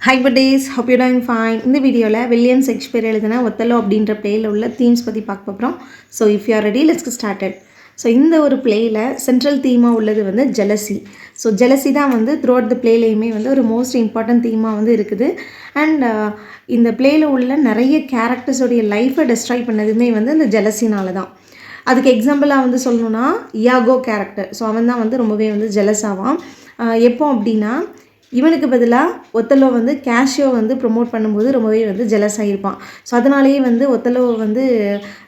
Hi buddies, hope you're doing fine. இந்த வீடியோவில் William Shakespeare எழுதின ஒத்தலோ அப்படின்ற பிளேயில் உள்ள தீம்ஸ் பற்றி பார்க்க போகிறோம். So if you are ready let's get started. So இந்த ஒரு பிளேயில் சென்ட்ரல் தீமாக உள்ளது வந்து ஜெலசி. ஸோ ஜெலசி தான் வந்து த்ரூ அவுட் த பிளேலையுமே வந்து ஒரு மோஸ்ட் இம்பார்ட்டன்ட் தீமாக வந்து இருக்குது. அண்ட் இந்த பிளேயில் உள்ள நிறைய கேரக்டர்ஸோடைய லைஃப்பை டெஸ்ட்ராய் பண்ணதுமே வந்து இந்த ஜெலசினால தான். அதுக்கு எக்ஸாம்பிளாக வந்து சொல்லணுன்னா இயாகோ கேரக்டர். ஸோ அவன் தான் வந்து ரொம்பவே வந்து ஜெலஸ் ஆவான். எப்போ அப்படின்னா இவனுக்கு பதிலாக ஒத்தலோ வந்து கேஷியோ வந்து ப்ரொமோட் பண்ணும்போது ரொம்பவே வந்து ஜெலஸ் ஆகியிருப்பான். ஸோ அதனாலேயே வந்து ஒத்தலோவை வந்து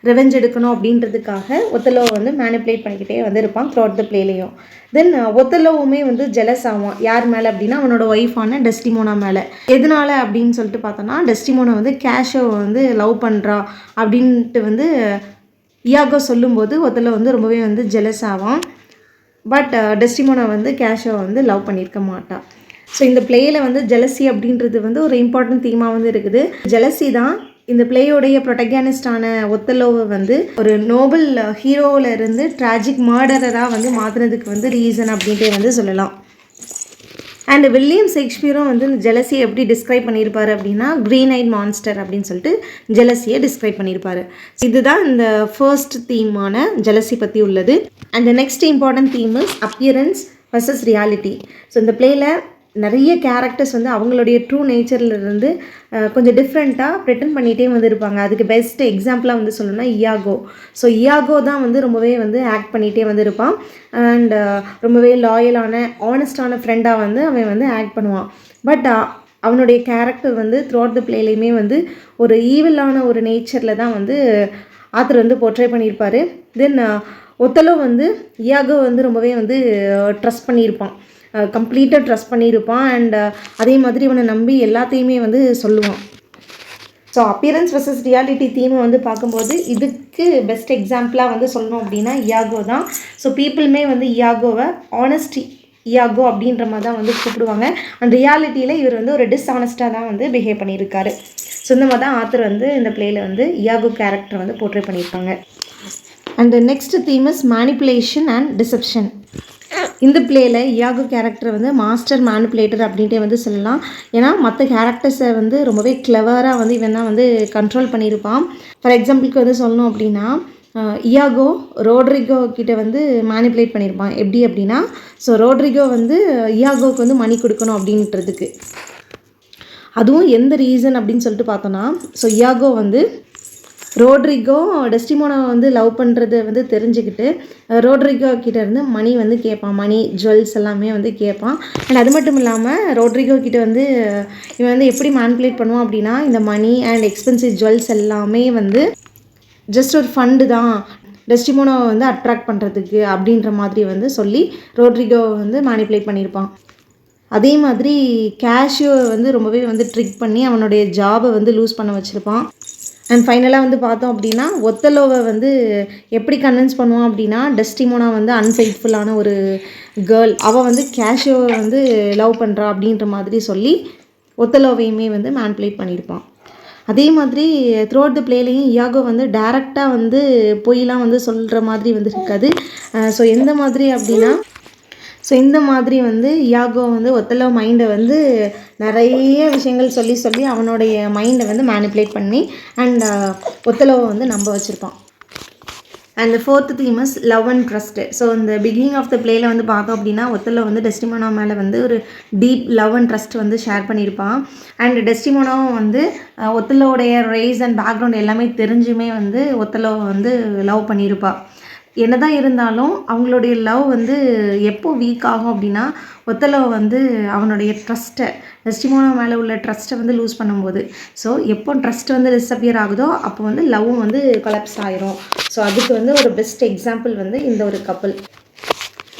ரெவெஞ்ச் எடுக்கணும் அப்படின்றதுக்காக ஒத்தலோவை வந்து மேனிப்புலேட் பண்ணிக்கிட்டே வந்து இருப்பான் த்ரூ அவுட் த பிளேலையும். தென் ஒத்தலோவுமே வந்து ஜெலஸ் ஆவான். யார் மேலே அப்படின்னா அவனோட ஒய்ஃபான டெஸ்டிமோனா மேலே. எதனால அப்படின்னு சொல்லிட்டு பார்த்தோன்னா டெஸ்டிமோனா வந்து கேஷியோவை வந்து லவ் பண்ணுறா அப்படின்ட்டு வந்து இயாகோ சொல்லும்போது ஒத்தலோ வந்து ரொம்பவே வந்து ஜெலஸ் ஆவான். பட் டெஸ்டிமோனா வந்து கேஷியோவை வந்து லவ் பண்ணியிருக்க மாட்டான். ஸோ இந்த பிளேயில் வந்து ஜெலசி அப்படின்றது வந்து ஒரு இம்பார்ட்டன்ட் தீமாக வந்து இருக்குது. ஜெலசி தான் இந்த பிளேயோடைய ப்ரொட்டகனிஸ்டான ஒத்தலோவை வந்து ஒரு நோபல் ஹீரோவில் இருந்து ட்ராஜிக் மர்டரராக வந்து மாற்றினதுக்கு வந்து ரீசன் அப்படின்ட்டு வந்து சொல்லலாம். அண்ட் வில்லியம் ஷேக்ஸ்பியரும் வந்து இந்த ஜெலசியை எப்படி டிஸ்கிரைப் பண்ணியிருப்பார் அப்படின்னா க்ரீன் ஐட் மான்ஸ்டர் அப்படின்னு சொல்லிட்டு ஜெலசியை டிஸ்கிரைப் பண்ணியிருப்பார். இதுதான் இந்த ஃபர்ஸ்ட் தீமான ஜெலசி பற்றி உள்ளது. And next important theme is appearance versus reality. So இந்த பிளேயில் நிறைய கேரக்டர்ஸ் வந்து அவங்களுடைய ட்ரூ நேச்சர்லேருந்து கொஞ்சம் டிஃப்ரெண்ட்டாக ப்ரெட்டன் பண்ணிகிட்டே வந்து இருப்பாங்க. அதுக்கு பெஸ்ட் எக்ஸாம்பிளாக வந்து சொல்லணும்னா இயாகோ. ஸோ இயாகோ தான் வந்து ரொம்பவே வந்து ஆக்ட் பண்ணிகிட்டே வந்து இருப்பான். அண்ட் ரொம்பவே லாயலான ஆனஸ்டான ஃப்ரெண்டாக வந்து அவன் வந்து ஆக்ட் பண்ணுவான். பட் அவனுடைய கேரக்டர் வந்து த்ரூ அவுட் த பிளேலையுமே வந்து ஒரு ஈவிலான ஒரு நேச்சரில் தான் வந்து ஆத்தர் வந்து போர்ட்ரே பண்ணியிருப்பார். தென் ஒத்தலோ வந்து இயாகோ வந்து ரொம்பவே வந்து ட்ரஸ்ட் பண்ணியிருப்பான், கம்ப்ளீட்டாக ட்ரஸ்ட் பண்ணியிருப்பான். அண்ட் அதே மாதிரி இவனை நம்பி எல்லாத்தையுமே வந்து சொல்லுவான். ஸோ அப்பியரன்ஸ் வர்சஸ் ரியாலிட்டி தீமை வந்து பார்க்கும்போது இதுக்கு பெஸ்ட் எக்ஸாம்பிளாக வந்து சொல்லணும் அப்படின்னா இயாகோ தான். ஸோ பீப்புளுமே வந்து இயாகோவை ஆனஸ்டி இயாகோ அப்படின்ற மாதிரி தான் வந்து கூப்பிடுவாங்க. அண்ட் ரியாலிட்டியில் இவர் வந்து ஒரு டிஸ்ஆனஸ்டாக தான் வந்து பிஹேவ் பண்ணியிருக்காரு. ஸோ இந்த மாதிரி தான் ஆத்தர் வந்து இந்த பிளேயில் வந்து இயாகோ கேரக்டர் வந்து போர்ட்ரே பண்ணியிருக்காங்க. And next theme is manipulation and deception. இந்த பிளேயில் இயாகோ கேரக்டர் வந்து மாஸ்டர் மேனிப்புலேட்டர் அப்படின்ட்டே வந்து சொல்லலாம். ஏன்னா மற்ற கேரக்டர்ஸை வந்து ரொம்பவே கிளவராக வந்து இவன் தான் வந்து கண்ட்ரோல் பண்ணியிருப்பான். ஃபார் எக்ஸாம்பிளுக்கு வந்து சொல்லணும் அப்படின்னா இயாகோ ரோட்ரிகோ கிட்ட வந்து மேனிப்புலேட் பண்ணியிருப்பான். எப்படி அப்படின்னா ஸோ ரோட்ரிகோ வந்து இயாகோவுக்கு வந்து மணி கொடுக்கணும் அப்படின்றதுக்கு. அதுவும் எந்த ரீசன் அப்படின்னு சொல்லிட்டு பார்த்தோன்னா ஸோ இயாகோ வந்து ரோட்ரிகோ டெஸ்டிமோனாவை வந்து லவ் பண்ணுறது வந்து தெரிஞ்சுக்கிட்டு ரோட்ரிகோ கிட்டேருந்து மணி வந்து கேட்பான். மணி ஜுவல்ஸ் எல்லாமே வந்து கேட்பான். அண்ட் அது மட்டும் இல்லாமல் ரோட்ரிகோ கிட்ட வந்து இவன் வந்து எப்படி மேனிப்புலேட் பண்ணுவான் அப்படின்னா இந்த மணி அண்ட் எக்ஸ்பென்சிவ் ஜுவல்ஸ் எல்லாமே வந்து ஜஸ்ட் ஒரு ஃபண்டு தான் டெஸ்டிமோனாவை வந்து அட்ராக்ட் பண்ணுறதுக்கு அப்படின்ற மாதிரி வந்து சொல்லி ரோட்ரிகோவை வந்து மேனிப்புலேட் பண்ணியிருப்பான். அதே மாதிரி கேஷியோ வந்து ரொம்பவே வந்து ட்ரிக் பண்ணி அவனுடைய ஜாபை வந்து லூஸ் பண்ண வச்சுருப்பான். அண்ட் ஃபைனலாக வந்து பார்த்தோம் அப்படின்னா ஒத்தலோவை வந்து எப்படி கன்வின்ஸ் பண்ணுவான் அப்படின்னா டெஸ்டிமோனா வந்து அன்ஃபெய்த்ஃபுல்லான ஒரு கேர்ள், அவள் வந்து கேஷியோவை வந்து லவ் பண்ணுறா அப்படின்ற மாதிரி சொல்லி ஒத்தலோவையுமே வந்து மேனிப்புலேட் பண்ணியிருப்பான். அதே மாதிரி த்ரூ அவுட் த பிளேலையும் இயாகோ வந்து டேரெக்டாக வந்து பொய்லாம் வந்து சொல்கிற மாதிரி வந்து இருக்காது. ஸோ எந்த மாதிரி அப்படின்னா ஸோ இந்த மாதிரி வந்து இயாகோ வந்து ஒத்தலோ மைண்டை வந்து நிறைய விஷயங்கள் சொல்லி சொல்லி அவனுடைய மைண்டை வந்து மேனிப்புலேட் பண்ணி அண்ட் ஒத்தலோவை வந்து நம்ப வச்சுருப்பான். And fourth theme is love and trust. So இந்த பிகினிங் ஆஃப் த பிளேயில் வந்து பார்த்தோம் அப்படின்னா ஒத்தலோ வந்து டெஸ்டிமோனா மேலே வந்து ஒரு டீப் லவ் அண்ட் ட்ரஸ்ட் வந்து ஷேர் பண்ணியிருப்பான். அண்ட் டெஸ்டிமோனாவும் வந்து ஒத்தலோடைய ரேஸ் அண்ட் பேக்ரவுண்ட் எல்லாமே தெரிஞ்சுமே வந்து ஒத்தலோவை வந்து லவ் பண்ணியிருப்பாள். என்ன தான் இருந்தாலும் அவங்களுடைய லவ் வந்து எப்போ வீக் ஆகும் அப்படின்னா ஒத்தலோ வந்து அவனுடைய ட்ரஸ்ட்டை டெஸ்டிமோனா மேலே உள்ள ட்ரஸ்ட்டை வந்து லூஸ் பண்ணும்போது. ஸோ எப்போ ட்ரஸ்ட் வந்து டிஸப்பியர் ஆகுதோ அப்போ வந்து லவ்வும் வந்து கொலாப்ஸ் ஆகிரும். ஸோ அதுக்கு வந்து ஒரு பெஸ்ட் எக்ஸாம்பிள் வந்து இந்த ஒரு கப்பல்.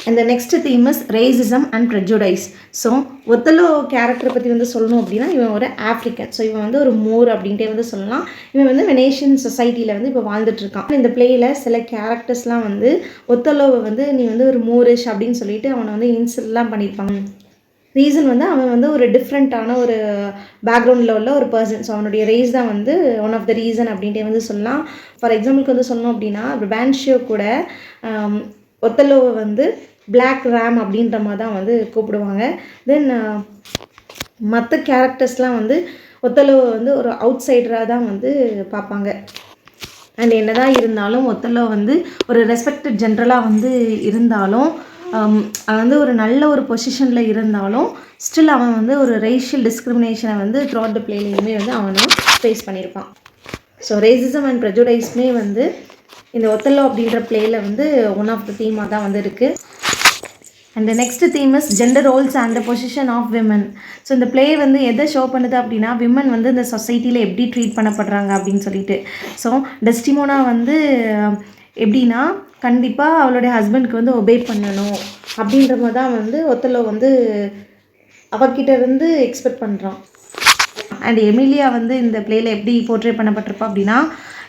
And next theme is racism and prejudice. So Othello கேரக்டரை பற்றி வந்து சொல்லணும் அப்படின்னா இவன் ஒரு ஆஃப்ரிக்கன். ஸோ இவன் வந்து ஒரு மோர் அப்படின்ட்டே வந்து சொல்லலாம். இவன் வந்து வெனேஷியன் சொசைட்டியில் வந்து இப்போ வாழ்ந்துட்டுருக்கான். இந்த பிளேயில் சில கேரக்டர்ஸ்லாம் வந்து ஒத்தலோவை வந்து நீ வந்து ஒரு மோரிஷ் அப்படின்னு சொல்லிட்டு அவனை வந்து இன்சல்ட்லாம் பண்ணியிருப்பாங்க. ரீசன் வந்து அவன் வந்து ஒரு டிஃப்ரெண்ட்டான ஒரு பேக்ரவுண்டில் உள்ள ஒரு பர்சன். ஸோ அவனுடைய ரேஸ் தான் வந்து ஒன் ஆஃப் த ரீசன் அப்படின்ட்டே வந்து சொல்லலாம். ஃபார் எக்ஸாம்பிளுக்கு வந்து சொல்லணும் அப்படின்னா பேன்ஷியோ கூட ஒத்தலோவை வந்து பிளாக் ரேம் அப்படின்ற மாதிரி தான் வந்து கூப்பிடுவாங்க. தென் மற்ற கேரக்டர்ஸ்லாம் வந்து ஒத்தலோவை வந்து ஒரு அவுட் சைடராக தான் வந்து பார்ப்பாங்க. அண்ட் என்ன தான் இருந்தாலும் ஒத்தல்லோ வந்து ஒரு ரெஸ்பெக்டட் ஜென்ரலாக வந்து இருந்தாலும் அவன் வந்து ஒரு நல்ல ஒரு பொசிஷனில் இருந்தாலும் ஸ்டில் அவன் வந்து ஒரு ரேஷியல் டிஸ்கிரிமினேஷனை வந்து த்ரூ அவுட் த பிளேலையுமே வந்து அவனும் ஃபேஸ் பண்ணியிருப்பான். ஸோ ரேசிசம் அண்ட் ப்ரெஜுடைஸ்மே வந்து இந்த ஒத்தல்லோ அப்படின்ற பிளேயில் வந்து ஒன் ஆஃப் த தீமாக தான் வந்து இருக்குது. And next theme is gender roles and the position of women. So இந்த பிளே வந்து எதை ஷோ பண்ணுது அப்படின்னா விமன் வந்து இந்த சொசைட்டியில் எப்படி ட்ரீட் பண்ணப்படுறாங்க அப்படின்னு சொல்லிட்டு. ஸோ டெஸ்டிமோனா வந்து எப்படின்னா கண்டிப்பாக அவளுடைய ஹஸ்பண்டுக்கு வந்து ஒபே பண்ணணும் அப்படின்ற மாதிரி தான் வந்து ஒத்தல்லோ வந்து அவகிட்ட இருந்து எக்ஸ்பெக்ட் பண்ணுறான். அண்ட் எமிலியா வந்து இந்த பிளேயில் எப்படி போர்ட்ரே பண்ணப்பட்டிருப்பா அப்படின்னா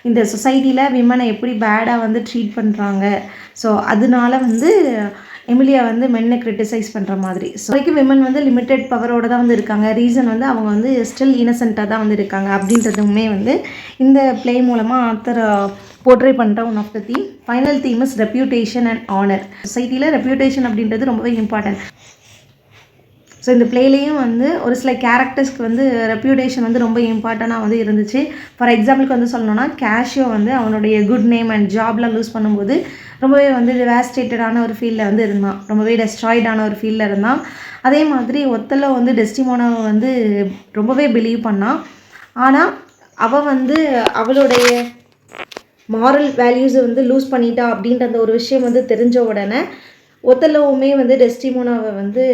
இந்த சொசைட்டியில் விமனை எப்படி பேடாக வந்து ட்ரீட் பண்ணுறாங்க. ஸோ அதனால வந்து எமிலியா வந்து மென்னை கிரிட்டிசைஸ் பண்ணுற மாதிரி. ஸோ வரைக்கும் விமன் வந்து லிமிட்டெட் பவரோடு தான் வந்து இருக்காங்க. ரீசன் வந்து அவங்க வந்து ஸ்டில் இன்னசென்ட்டாக தான் வந்து இருக்காங்க அப்படின்றதுமே வந்து இந்த பிளே மூலமாக ஆத்தர் போர்ட்ரே பண்ணுற one of the theme. Final theme is reputation and honour. சொசைட்டியில் ரெப்யூட்டேஷன் அப்படின்றது ரொம்பவே இம்பார்ட்டன்ட். ஸோ இந்த பிளேலேயும் வந்து ஒரு சில கேரக்டர்ஸ்க்கு வந்து ரெப்யூட்டேஷன் வந்து ரொம்ப இம்பார்ட்டண்ட்டாக வந்து இருந்துச்சு. ஃபார் எக்ஸாம்பிளுக்கு வந்து சொல்லணும்னா கேஷியோ வந்து அவனுடைய குட் நேம் அண்ட் ஜாப்லாம் லூஸ் பண்ணும்போது ரொம்பவே வந்து டிவாஸ்டேட்டடான ஒரு ஃபீல்டில் வந்து இருந்தான். ரொம்பவே டெஸ்ட்ராய்டான ஒரு ஃபீல்டில் இருந்தான். அதே மாதிரி ஒத்தல்லோ வந்து டெஸ்டிமோனாவை வந்து ரொம்பவே பிலீவ் பண்ணான். ஆனால் அவள் வந்து அவளுடைய மாரல் வேல்யூஸை வந்து லூஸ் பண்ணிட்டா அப்படின்ற அந்த ஒரு விஷயம் வந்து தெரிஞ்ச உடனே ஒத்தல்லோவுமே வந்து டெஸ்டிமோனாவை வந்து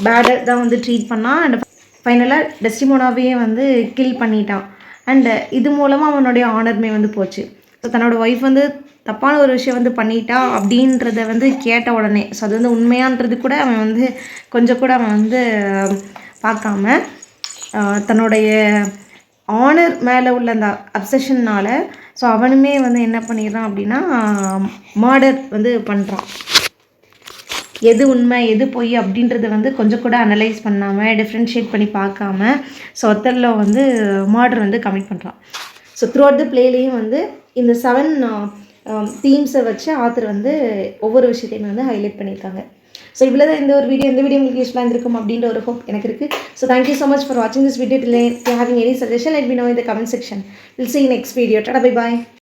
பேடாக தான் வந்து ட்ரீட் பண்ணான். அண்ட் ஃபைனலாக டெஸ்டிமோனாவையே வந்து கில் பண்ணிட்டான். அண்டு இது மூலமாக அவனுடைய ஆனர்மே வந்து போச்சு. ஸோ தன்னோட ஒய்ஃப் வந்து தப்பான ஒரு விஷயம் வந்து பண்ணிட்டா அப்படின்றத வந்து கேட்ட உடனே ஸோ அது வந்து உண்மையான்றது கூட அவன் வந்து கொஞ்சம் கூட அவன் வந்து பார்க்காம தன்னுடைய ஆனர் மேலே உள்ள அந்த அப்சஷன்னால் ஸோ அவனுமே வந்து என்ன பண்ணிடுறான் அப்படின்னா மர்டர் வந்து பண்ணுறான். எது உண்மை எது பொய் அப்படின்றத வந்து கொஞ்சம் கூட அனலைஸ் பண்ணாமல் டிஃப்ரென்ஷியேட் பண்ணி பார்க்காம ஸோ ஒத்தல்லோ வந்து மர்டர் வந்து கமிட் பண்ணுறான். ஸோ த்ரூ அவுட் த பிளேலேயும் வந்து இந்த 7 தீம்ஸை வச்சு ஆத்தர் வந்து ஒவ்வொரு விஷயத்தையுமே வந்து ஹைலைட் பண்ணியிருக்காங்க. ஸோ இவ்வளோ தான் இந்த வீடியோ உங்களுக்கு யூஸ்ஃபுல்லாக இருந்திருக்கும் அப்படின்ற ஒரு ஹோப் எனக்கு இருக்குது. So thank you so much for வாட்சிங் this video. If you having any suggestion, let me know in the comment section. We'll see you next video. Tada, bye bye.